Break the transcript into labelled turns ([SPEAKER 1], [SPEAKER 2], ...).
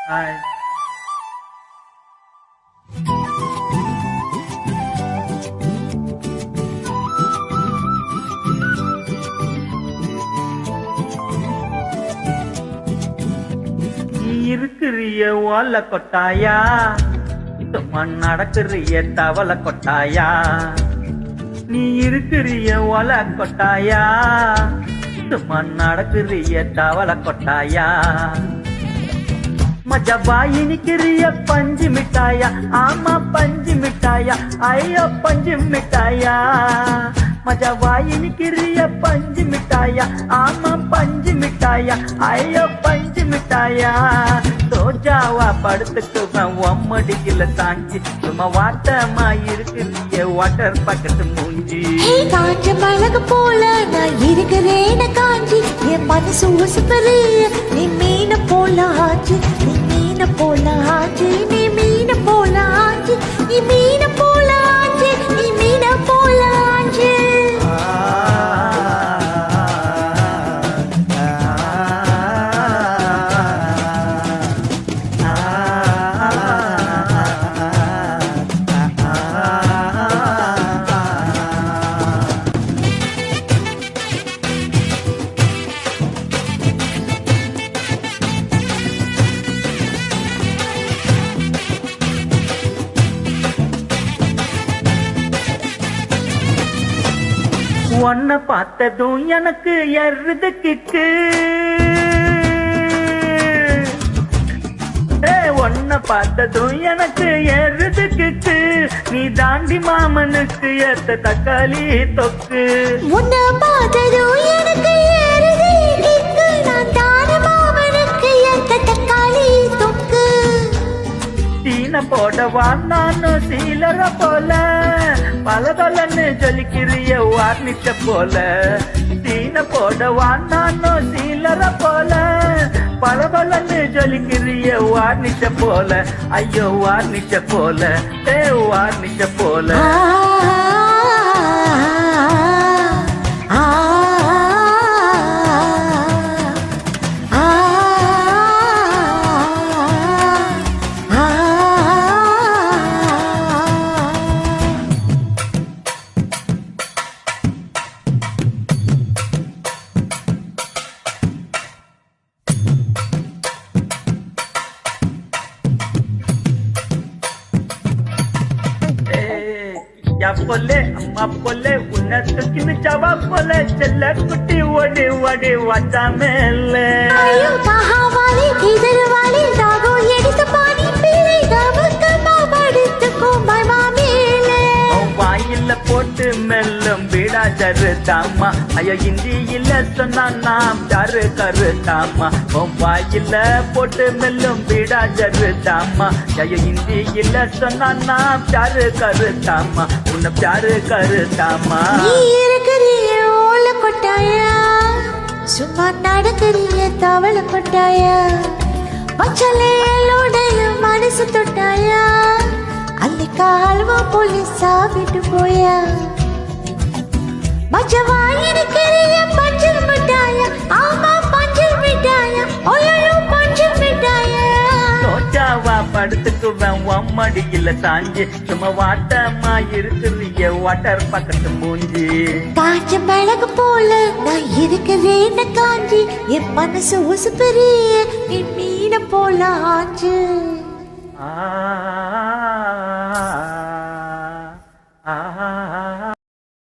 [SPEAKER 1] Hi. நீ இருக்கிறிய ஓல கொட்டாயா, சும்மா நடக்கிறிய தவள கொட்டாயா. நீ இருக்கிறிய ஓல கொட்டாயா, சும்மா நடக்கிறிய தவள கொட்டாயா. மஜா வாயி நிக்கிறிய பஞ்சு மிட்டாயா, ஆமா பஞ்சு மிட்டாயா, ஐயோ பஞ்சு மிட்டாயா. மஜா வாயி நிக்கிறிய பஞ்சு மிட்டாயா, ஆமா பஞ்சு மிட்டாயா, ஐயோ பஞ்சு மிட்டாயா. சோஜாவா படுத்துக்குவேன் ஒம்மடிக்கல சாஞ்சி, சும்மா வாட்டமா இருக்கிறிய வாட்டர் பக்கத்து மூஞ்சி.
[SPEAKER 2] காஞ்ச மிளகு போல நான் இருக்கிறேன காஞ்சி, என் மனசு உசுப்பறிய நீ மீன போல ஆச்சு, நீ மீன போல ஆச்சு, நீ மீன போல ஆச்சு, நீ மீன போல ஆச்சு, நீ மீன போல ஆச்சு.
[SPEAKER 1] உன்னை பார்த்ததும் எனக்கு எருது கிக்கு, உன்னை பார்த்ததும் எனக்கு எருது கிக்கு. நீ தாண்டி மாமனுக்கு ஏத்த தக்காளி தொக்கு.
[SPEAKER 2] உன்னை பார்த்ததும் எனக்கு ஏறுது கிக்கு, நான் தான மாமனுக்கு ஏத்த தக்காளி தொக்கு.
[SPEAKER 1] சீன போடவா நானும் சீலர போல, பல பலன்னு ஜொலிக்கிறிய வார்னிஷ போல. சீன போடவா நானும் சீலர போல, பல பலன்னு ஜொலிக்கிறிய வார்னிஷ போல. ஐயோ வார்னிஷ போல, வார்னிஷ போல. போலே அம்மா போலே உன்னை தூக்கின்னு ஜவா போல, செல்ல குட்டி ஓடி ஓடி வாச்சா மேல. வாயில போட்டு மெல்லும் பீடா ஜருதாமா, ஐயோ இந்தியில சொன்னா நாம் ஜரு கருதாமா. வாயில போட்டு மெல்லும் பீடா ஜருதாமா, ஐயோ இந்தியில சொன்னா நாம் ஜரு கருதாமா, உன்னை ஜரு கருதாமா.
[SPEAKER 2] ஓல கொட்டாயா, சும்மா நடக்கிறிய தவள கொட்டாயா. பச்சலையோடைய மனசு தொட்டாயா, அல்லிக்கா அல்வா போலி சாப்பிட்டு போயா. மஜவாயிருக்கிறிய பஞ்சு மிட்டாயா, ஆமா பஞ்சு மிட்டாயா, ஓயோ பஞ்சு மிட்டாயா.
[SPEAKER 1] சோஜாவா படுத்துக்குவேன் ஒம்மடிக்கல சாஞ்சி, சும்மா வாட்டமா இருக்கிறிய வாட்டர் பக்கத்து மூஞ்சி.
[SPEAKER 2] காஞ்ச மிளகு போல நான் இருக்கிறேன் காஞ்சி, என் மனசு உசுப்பறிய நீ மீன போல ஆச்சு.
[SPEAKER 1] ஆ